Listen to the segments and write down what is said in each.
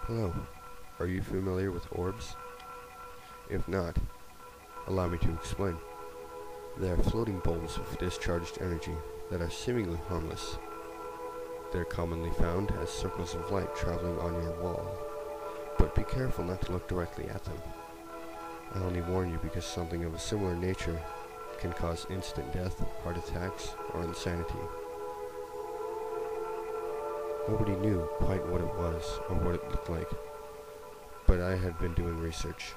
Hello, are you familiar with orbs? If not, allow me to explain. They are floating balls of discharged energy that are seemingly harmless. They're commonly found as circles of light traveling on your wall, but be careful not to look directly at them. I only warn you because something of a similar nature can cause instant death, heart attacks, or insanity. Nobody knew quite what it was or what it looked like, but I had been doing research.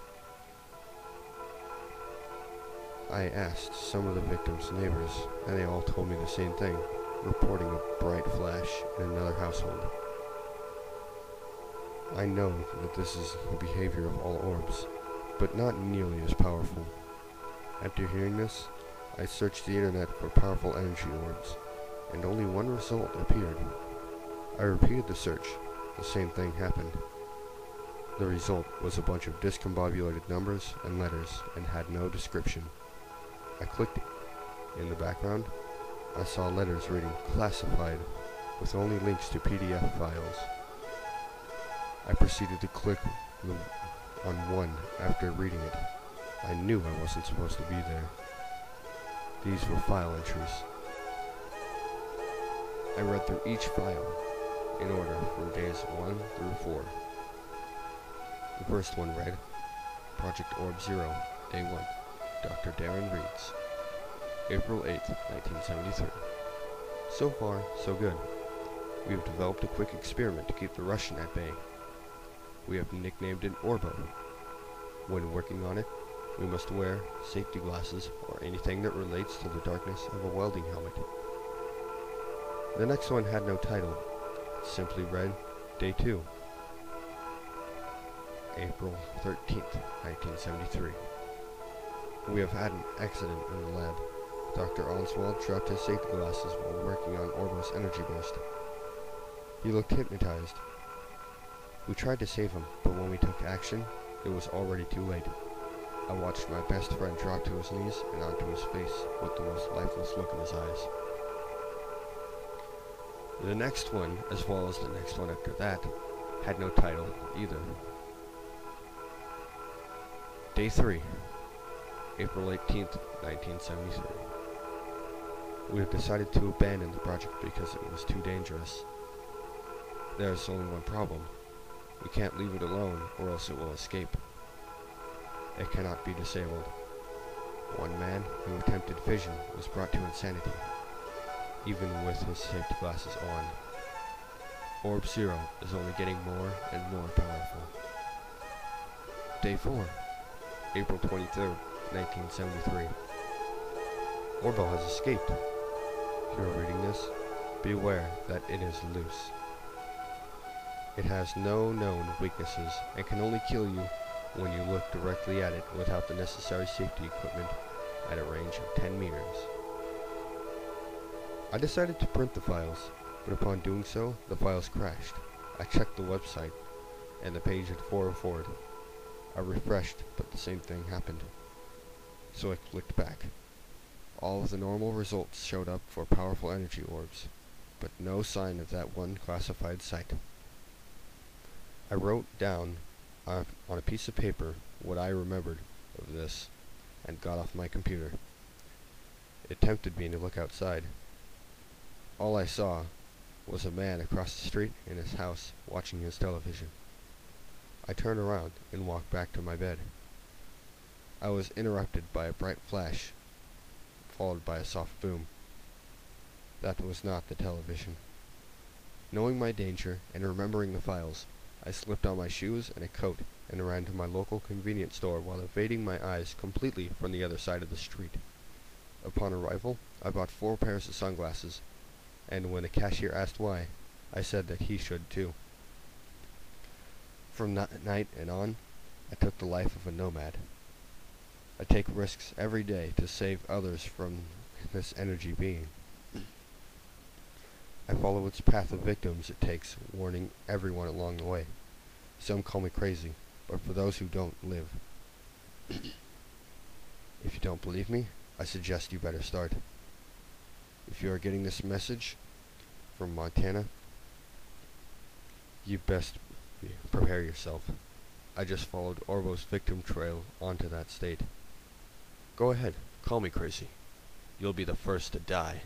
I asked some of the victims' neighbors, and they all told me the same thing, reporting a bright flash in another household. I know that this is the behavior of all orbs, but not nearly as powerful. After hearing this, I searched the internet for powerful energy orbs, and only one result appeared. I repeated the search. The same thing happened. The result was a bunch of discombobulated numbers and letters and had no description. I clicked it. In the background, I saw letters reading classified with only links to PDF files. I proceeded to click on one after reading it. I knew I wasn't supposed to be there. These were file entries. I read through each file in order from days 1 through 4. The first one read, Project ORB-0, Day 1, Dr. Darren Reeds, April 8, 1973. So far, so good. We have developed a quick experiment to keep the Russian at bay. We have nicknamed it Orbo. When working on it, we must wear safety glasses or anything that relates to the darkness of a welding helmet. The next one had no title. It simply read, Day 2, April 13th, 1973. We have had an accident in the lab. Dr. Oswald dropped his safety glasses while working on Orbo's energy burst. He looked hypnotized. We tried to save him, but when we took action, it was already too late. I watched my best friend drop to his knees and onto his face with the most lifeless look in his eyes. The next one, as well as the next one after that, had no title either. Day 3, April 18th, 1973. We have decided to abandon the project because it was too dangerous. There is only one problem. We can't leave it alone or else it will escape. It cannot be disabled. One man who attempted fission was brought to insanity, even with his safety glasses on. ORB-0 is only getting more and more powerful. Day 4, April 23rd, 1973. Orbo has escaped. If you are reading this, be aware that it is loose. It has no known weaknesses and can only kill you when you look directly at it without the necessary safety equipment at a range of 10 meters. I decided to print the files, but upon doing so, the files crashed. I checked the website, and the page had forwarded. I refreshed, but the same thing happened. So I clicked back. All of the normal results showed up for powerful energy orbs, but no sign of that one classified site. I wrote down on a piece of paper what I remembered of this, and got off my computer. It tempted me to look outside. All I saw was a man across the street in his house watching his television. I turned around and walked back to my bed. I was interrupted by a bright flash, followed by a soft boom. That was not the television. Knowing my danger and remembering the files, I slipped on my shoes and a coat and ran to my local convenience store while evading my eyes completely from the other side of the street. Upon arrival, I bought 4 pairs of sunglasses, and when the cashier asked why, I said that he should too. From that night and on, I took the life of a nomad. I take risks every day to save others from this energy being. I follow its path of victims it takes, warning everyone along the way. Some call me crazy, but for those who don't, live. If you don't believe me, I suggest you better start. If you are getting this message from Montana, you best Prepare yourself. I just followed Orbo's victim trail onto that state. Go ahead, call me crazy. You'll be the first to die.